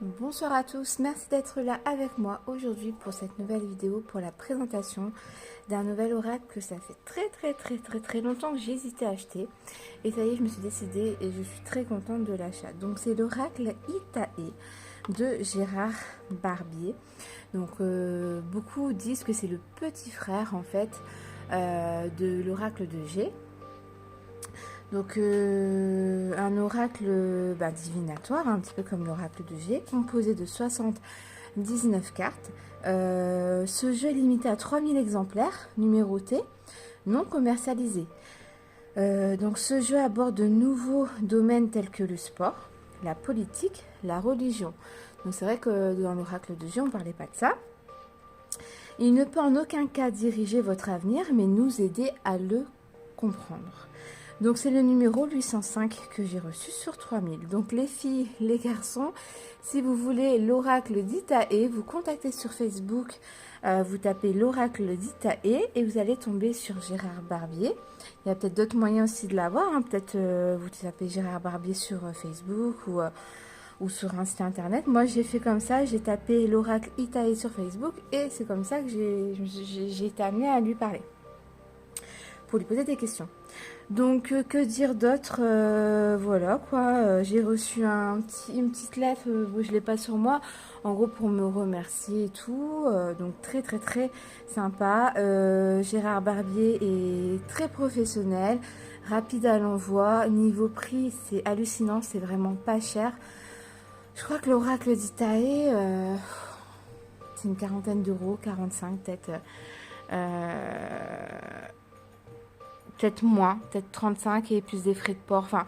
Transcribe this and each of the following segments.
Bonsoir à tous, merci d'être là avec moi aujourd'hui pour cette nouvelle vidéo pour la présentation d'un nouvel oracle que ça fait très longtemps que j'ai hésité à acheter et ça y est, je me suis décidée et je suis très contente de l'achat. Donc c'est l'oracle Itae de Gérard Barbier. Donc beaucoup disent que c'est le petit frère en fait de l'oracle de G. Donc un oracle divinatoire, un petit peu comme l'oracle de G, composé de 79 cartes. Ce jeu est limité à 3000 exemplaires, numérotés, non commercialisés. Donc ce jeu aborde de nouveaux domaines tels que le sport, la politique, la religion. Donc c'est vrai que dans l'oracle de G, on ne parlait pas de ça. Il ne peut en aucun cas diriger votre avenir, mais nous aider à le comprendre. Donc c'est le numéro 805 que j'ai reçu sur 3000. Donc les filles, les garçons, si vous voulez l'oracle d'Itae, vous contactez sur Facebook, vous tapez l'oracle d'Itae et vous allez tomber sur Gérard Barbier. Il y a peut-être d'autres moyens aussi de l'avoir, hein. Peut-être vous tapez Gérard Barbier sur Facebook ou sur un site internet. Moi j'ai fait comme ça, j'ai tapé l'oracle Itae sur Facebook et c'est comme ça que j'ai été amenée à lui parler, pour lui poser des questions. Donc que dire d'autre, voilà quoi, j'ai reçu une petite lettre, je l'ai pas sur moi, en gros pour me remercier et tout, donc très sympa. Gérard Barbier est très professionnel, rapide à l'envoi, niveau prix c'est hallucinant, c'est vraiment pas cher. Je crois que l'oracle d'Itae, c'est une quarantaine d'euros, 45 peut-être. Peut-être moins, peut-être 35 et plus des frais de port. Enfin,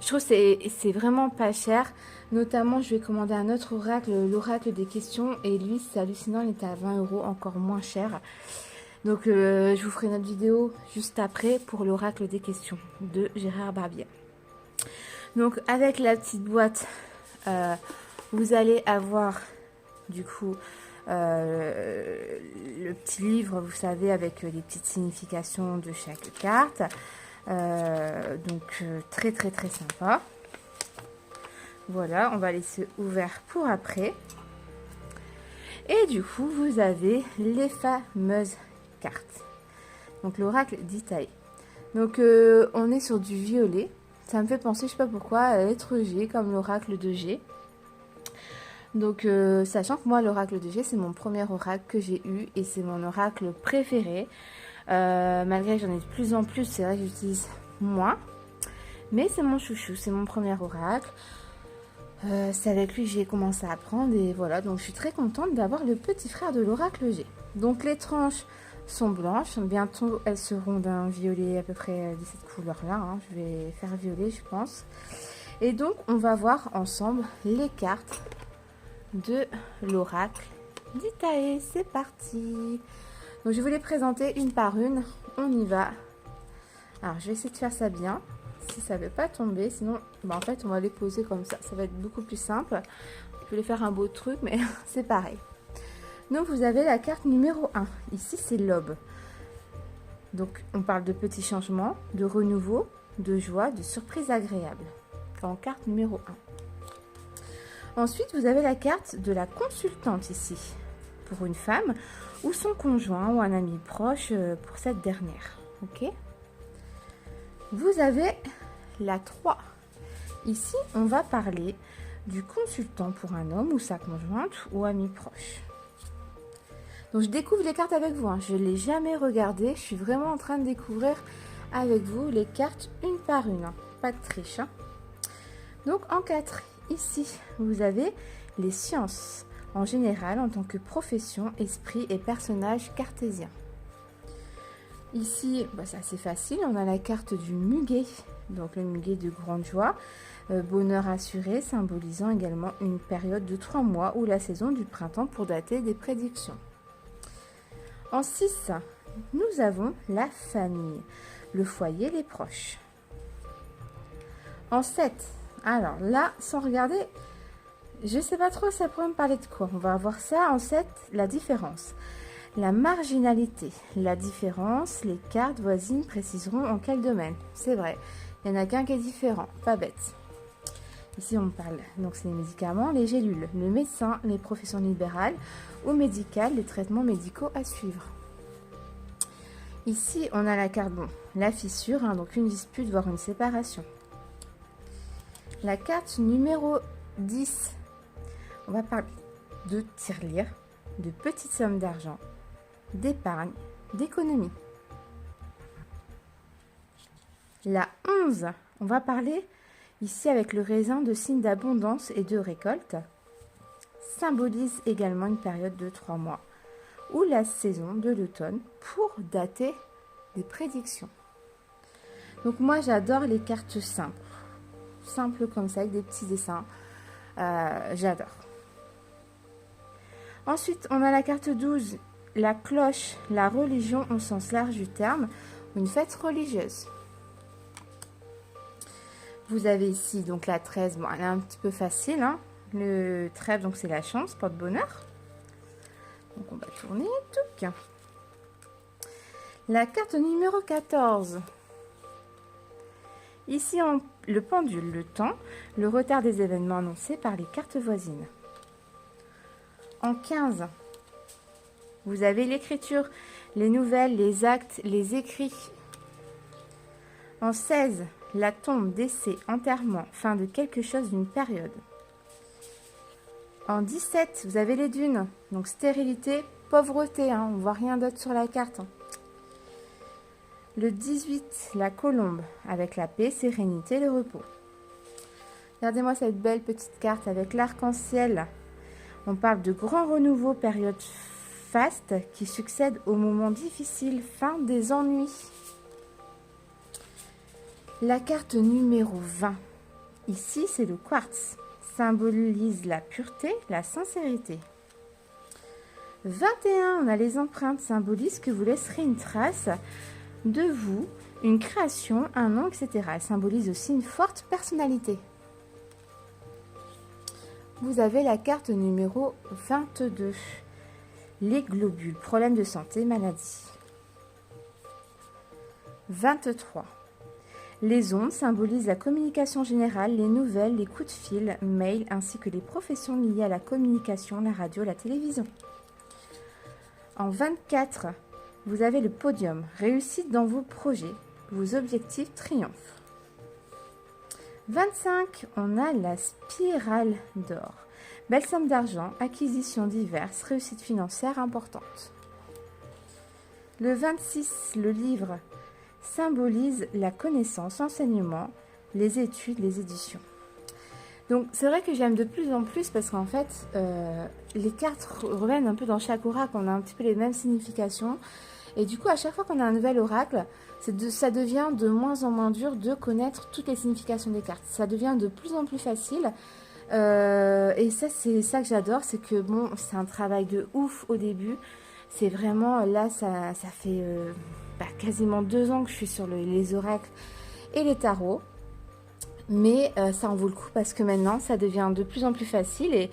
je trouve que c'est vraiment pas cher. Notamment, je vais commander un autre oracle, l'oracle des questions. Et lui, c'est hallucinant, il était à 20 euros, encore moins cher. Donc, je vous ferai une autre vidéo juste après pour l'oracle des questions de Gérard Barbier. Donc, avec la petite boîte, vous allez avoir, du coup, le petit livre, vous savez, avec les petites significations de chaque carte. Donc très sympa. Voilà, on va laisser ouvert pour après. Et du coup, vous avez les fameuses cartes. Donc l'oracle d'Itae. Donc on est sur du violet. Ça me fait penser, je sais pas pourquoi, à la lettre G, comme l'oracle de G. Donc, sachant que moi, l'oracle de G, c'est mon premier oracle que j'ai eu et c'est mon oracle préféré. Malgré que j'en ai de plus en plus, c'est vrai que j'utilise moins. Mais c'est mon chouchou, c'est mon premier oracle. C'est avec lui que j'ai commencé à apprendre et voilà. Donc, je suis très contente d'avoir le petit frère de l'oracle G. Donc, les tranches sont blanches. Bientôt, elles seront d'un violet à peu près de cette couleur-là, hein. Je vais faire violet, je pense. Et donc, on va voir ensemble les cartes de l'oracle d'Itae. C'est parti. Donc je vais vous les présenter une par une. On y va. Alors je vais essayer de faire ça bien, si ça ne veut pas tomber, sinon en fait on va les poser comme ça va être beaucoup plus simple. Je vais faire un beau truc, mais c'est pareil. Donc vous avez la carte numéro 1. Ici c'est l'aube. Donc on parle de petits changements, de renouveau, de joie, de surprise agréable en carte numéro 1. Ensuite, vous avez la carte de la consultante ici, pour une femme ou son conjoint ou un ami proche pour cette dernière. Ok. Vous avez la 3. Ici, on va parler du consultant pour un homme ou sa conjointe ou ami proche. Donc, je découvre les cartes avec vous, hein. Je ne l'ai jamais regardé. Je suis vraiment en train de découvrir avec vous les cartes une par une, hein. Pas de triche, hein. Donc, en 4. Ici, vous avez les sciences, en général en tant que profession, esprit et personnage cartésien. Ici, c'est assez facile, on a la carte du muguet, donc le muguet de grande joie, bonheur assuré, symbolisant également une période de 3 mois ou la saison du printemps pour dater des prédictions. En 6, nous avons la famille, le foyer, les proches. En 7, alors là, sans regarder, je sais pas trop ça pourrait me parler de quoi. On va voir ça en 7, la différence. La marginalité, la différence, les cartes voisines préciseront en quel domaine. C'est vrai, il n'y en a qu'un qui est différent, pas bête. Ici, on parle, donc c'est les médicaments, les gélules, le médecin, les professions libérales ou médicales, les traitements médicaux à suivre. Ici, on a la carte, bon, la fissure, hein, donc une dispute, voire une séparation. La carte numéro 10, on va parler de tirelire, de petites sommes d'argent, d'épargne, d'économie. La 11, on va parler ici avec le raisin de signes d'abondance et de récolte, symbolise également une période de 3 mois ou la saison de l'automne pour dater des prédictions. Donc moi j'adore les cartes simples comme ça avec des petits dessins, j'adore. Ensuite on a la carte 12, la cloche, la religion au sens large du terme, une fête religieuse. Vous avez ici donc la 13, bon, elle est un petit peu facile, hein. Le 13, donc c'est la chance, porte-bonheur. Donc on va tourner tout. La carte numéro 14. Ici, le pendule, le temps, le retard des événements annoncés par les cartes voisines. En 15, vous avez l'écriture, les nouvelles, les actes, les écrits. En 16, la tombe, décès, enterrement, fin de quelque chose d'une période. En 17, vous avez les dunes, donc stérilité, pauvreté, hein, on ne voit rien d'autre sur la carte. Le 18, la colombe, avec la paix, sérénité, le repos. Regardez-moi cette belle petite carte avec l'arc-en-ciel. On parle de grand renouveau, période faste qui succède au moment difficile, fin des ennuis. La carte numéro 20, ici c'est le quartz, symbolise la pureté, la sincérité. 21, on a les empreintes, symbolise que vous laisserez une trace de vous, une création, un nom, etc. Elle symbolise aussi une forte personnalité. Vous avez la carte numéro 22, les globules, problèmes de santé, maladie. 23. Les ondes symbolisent la communication générale, les nouvelles, les coups de fil, mails, ainsi que les professions liées à la communication, la radio, la télévision. En 24, vous avez le podium, réussite dans vos projets, vos objectifs triomphent. 25, on a la spirale d'or. Belle somme d'argent, acquisitions diverses, réussite financière importante. Le 26, le livre symbolise la connaissance, enseignement, les études, les éditions. Donc c'est vrai que j'aime de plus en plus parce qu'en fait les cartes reviennent un peu dans chaque oracle, on a un petit peu les mêmes significations et du coup à chaque fois qu'on a un nouvel oracle, ça devient de moins en moins dur de connaître toutes les significations des cartes. Ça devient de plus en plus facile et ça c'est ça que j'adore, c'est que bon c'est un travail de ouf au début. C'est vraiment, là, ça fait quasiment 2 ans que je suis sur les oracles et les tarots. Mais ça en vaut le coup parce que maintenant, ça devient de plus en plus facile.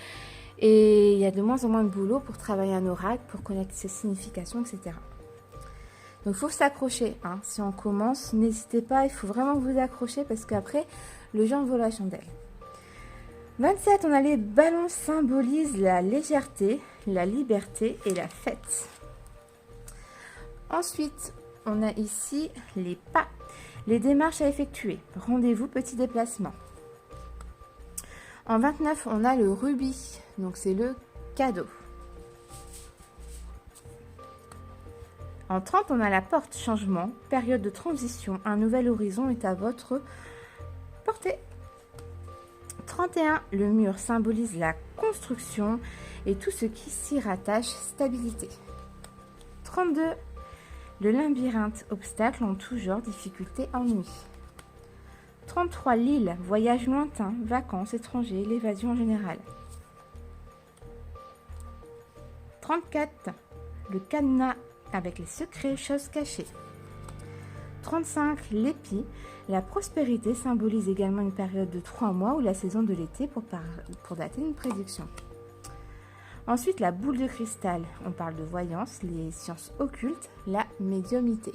Et il y a de moins en moins de boulot pour travailler un oracle, pour connaître ses significations, etc. Donc, il faut s'accrocher. Hein. Si on commence, n'hésitez pas, il faut vraiment vous accrocher parce qu'après, le jeu en vaut la chandelle. 27, on a les ballons symbolisent la légèreté, la liberté et la fête. Ensuite, on a ici les pas, les démarches à effectuer. Rendez-vous, petit déplacement. En 29, on a le rubis, donc c'est le cadeau. En 30, on a la porte, changement, période de transition, un nouvel horizon est à votre portée. 31, le mur symbolise la construction et tout ce qui s'y rattache, stabilité. 32, le labyrinthe, obstacle en tout genre, difficulté, ennui. 33, l'île, voyage lointain, vacances, étrangers, l'évasion en général. 34, le cadenas avec les secrets, choses cachées. 35, l'épi, la prospérité symbolise également une période de 3 mois ou la saison de l'été pour dater une prédiction. Ensuite, la boule de cristal, on parle de voyance, les sciences occultes, la médiumnité.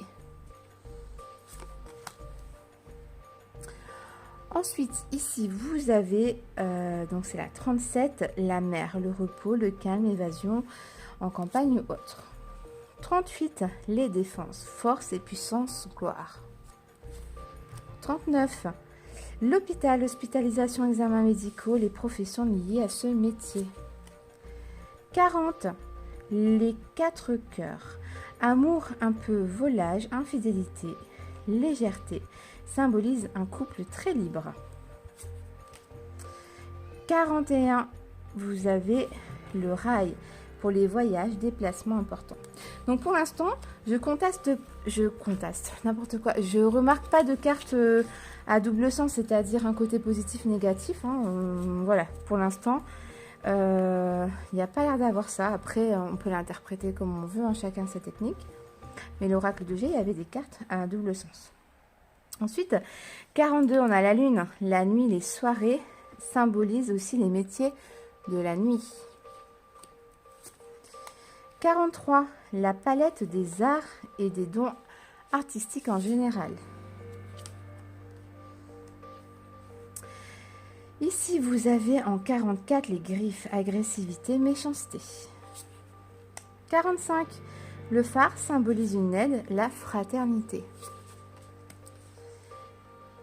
Ensuite, ici, vous avez, donc c'est la 37, la mer, le repos, le calme, évasion, en campagne ou autre. 38, les défenses, force et puissance, gloire. 39, l'hôpital, hospitalisation, examens médicaux, les professions liées à ce métier. 40, les 4 cœurs, amour un peu, volage, infidélité, légèreté, symbolise un couple très libre. 41, vous avez le rail pour les voyages, déplacements importants. Donc pour l'instant, je conteste n'importe quoi. Je remarque pas de carte à double sens, c'est-à-dire un côté positif, négatif. Voilà, pour l'instant, il n'y a pas l'air d'avoir ça. Après, on peut l'interpréter comme on veut, chacun sa technique. Mais l'oracle de G, il y avait des cartes à double sens. Ensuite, 42, on a la lune. La nuit, les soirées symbolisent aussi les métiers de la nuit. 43, la palette des arts et des dons artistiques en général. Ici, vous avez en 44 les griffes, agressivité, méchanceté. 45, le phare symbolise une aide, la fraternité.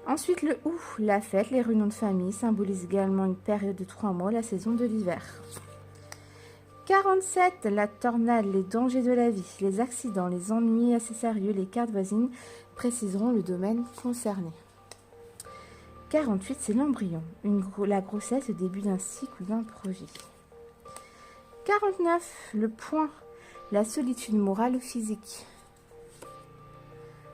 Ensuite, le ou, la fête, les réunions de famille symbolisent également une période de 3 mois, la saison de l'hiver. 47, la tornade, les dangers de la vie, les accidents, les ennuis assez sérieux, les cartes voisines préciseront le domaine concerné. 48, c'est l'embryon, la grossesse, le début d'un cycle ou d'un projet. 49, le point, la solitude morale ou physique.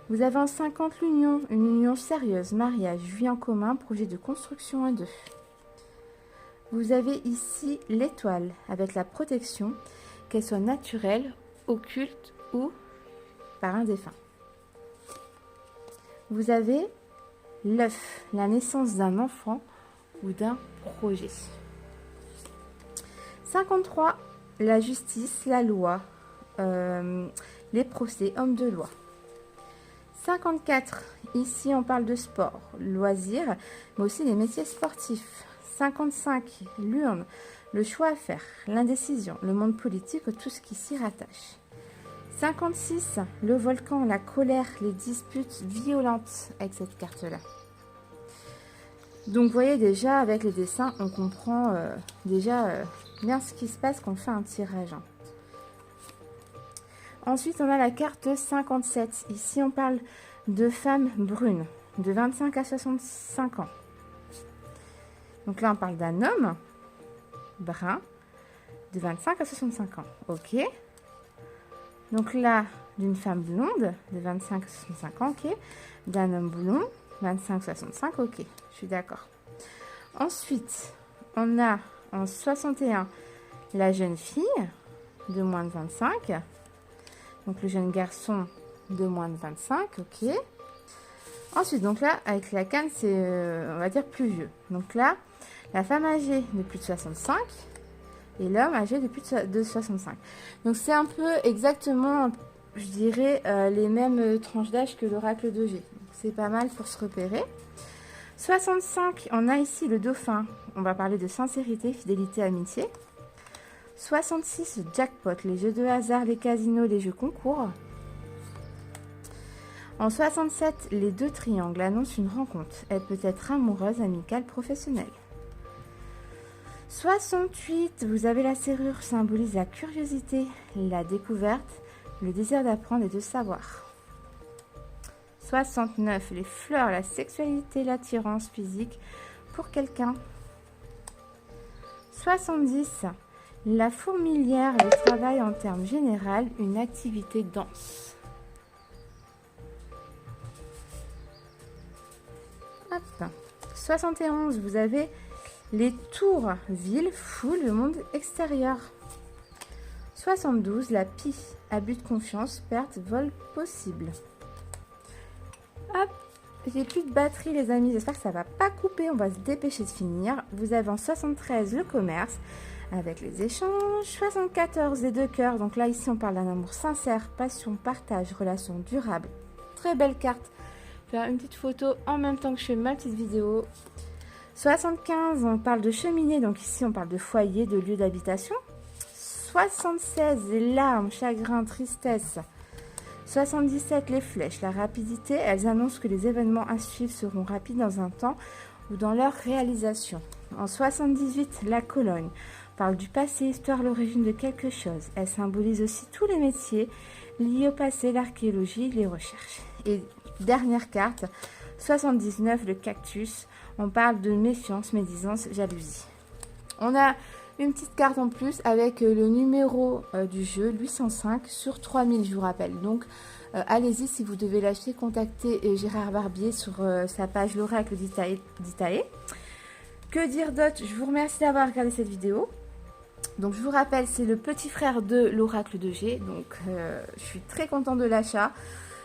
Vous avez en 50 l'union, une union sérieuse, mariage, vie en commun, projet de construction à deux. Vous avez ici l'étoile avec la protection, qu'elle soit naturelle, occulte ou par un défunt. Vous avez l'œuf, la naissance d'un enfant ou d'un projet. 53, la justice, la loi, les procès, hommes de loi. 54, ici on parle de sport, loisirs, mais aussi des métiers sportifs. 55, l'urne, le choix à faire, l'indécision, le monde politique, tout ce qui s'y rattache. 56, le volcan, la colère, les disputes violentes avec cette carte-là. Donc vous voyez déjà avec les dessins, on comprend déjà bien ce qui se passe quand on fait un tirage. Ensuite, on a la carte 57. Ici, on parle de femmes brunes, de 25 à 65 ans. Donc là, on parle d'un homme brun de 25 à 65 ans. Ok. Donc là, d'une femme blonde de 25 à 65 ans. Ok. D'un homme blond, 25 à 65. Ok. Je suis d'accord. Ensuite, on a en 61 la jeune fille de moins de 25. Donc le jeune garçon de moins de 25, ok. Ensuite, donc là, avec la canne, c'est, on va dire, plus vieux. Donc là, la femme âgée de plus de 65 et l'homme âgé de plus de 65. Donc c'est un peu exactement, je dirais, les mêmes tranches d'âge que l'oracle de G. C'est pas mal pour se repérer. 65, on a ici le dauphin. On va parler de sincérité, fidélité, amitié. 66, jackpot, les jeux de hasard, les casinos, les jeux concours. En 67, les deux triangles annoncent une rencontre. Elle peut être amoureuse, amicale, professionnelle. 68, vous avez la serrure, symbolise la curiosité, la découverte, le désir d'apprendre et de savoir. 69, les fleurs, la sexualité, l'attirance physique pour quelqu'un. 70, la fourmilière, le travail en termes généraux, une activité dense. Hop. 71, vous avez les tours, ville, foule, le monde extérieur. 72, la pie, abus de confiance, perte, vol possible. Hop, j'ai plus de batterie les amis, j'espère que ça va pas couper, on va se dépêcher de finir. Vous avez en 73 le commerce avec les échanges, 74 les deux cœurs, donc là ici on parle d'un amour sincère, passion, partage, relation durable. Très belle carte faire une petite photo en même temps que je fais ma petite vidéo. 75, on parle de cheminée, donc ici on parle de foyer, de lieu d'habitation. 76, les larmes, chagrin, tristesse. 77, les flèches, la rapidité. Elles annoncent que les événements à suivre seront rapides dans un temps ou dans leur réalisation. En 78, la colonne parle du passé, histoire, l'origine de quelque chose. Elle symbolise aussi tous les métiers liés au passé, l'archéologie, les recherches. Et dernière carte, 79, le cactus. On parle de méfiance, médisance, jalousie. On a une petite carte en plus avec le numéro du jeu, 805 sur 3000, je vous rappelle. Donc, allez-y, si vous devez l'acheter, contactez Gérard Barbier sur sa page l'Oracle d'Itaé. Que dire d'autre? Je vous remercie d'avoir regardé cette vidéo. Donc, je vous rappelle, c'est le petit frère de l'Oracle de G. Donc, je suis très contente de l'achat.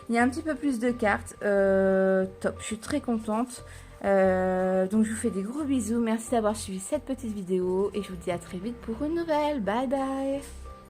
Il y a un petit peu plus de cartes. Top, je suis très contente. Donc, je vous fais des gros bisous. Merci d'avoir suivi cette petite vidéo. Et je vous dis à très vite pour une nouvelle. Bye bye.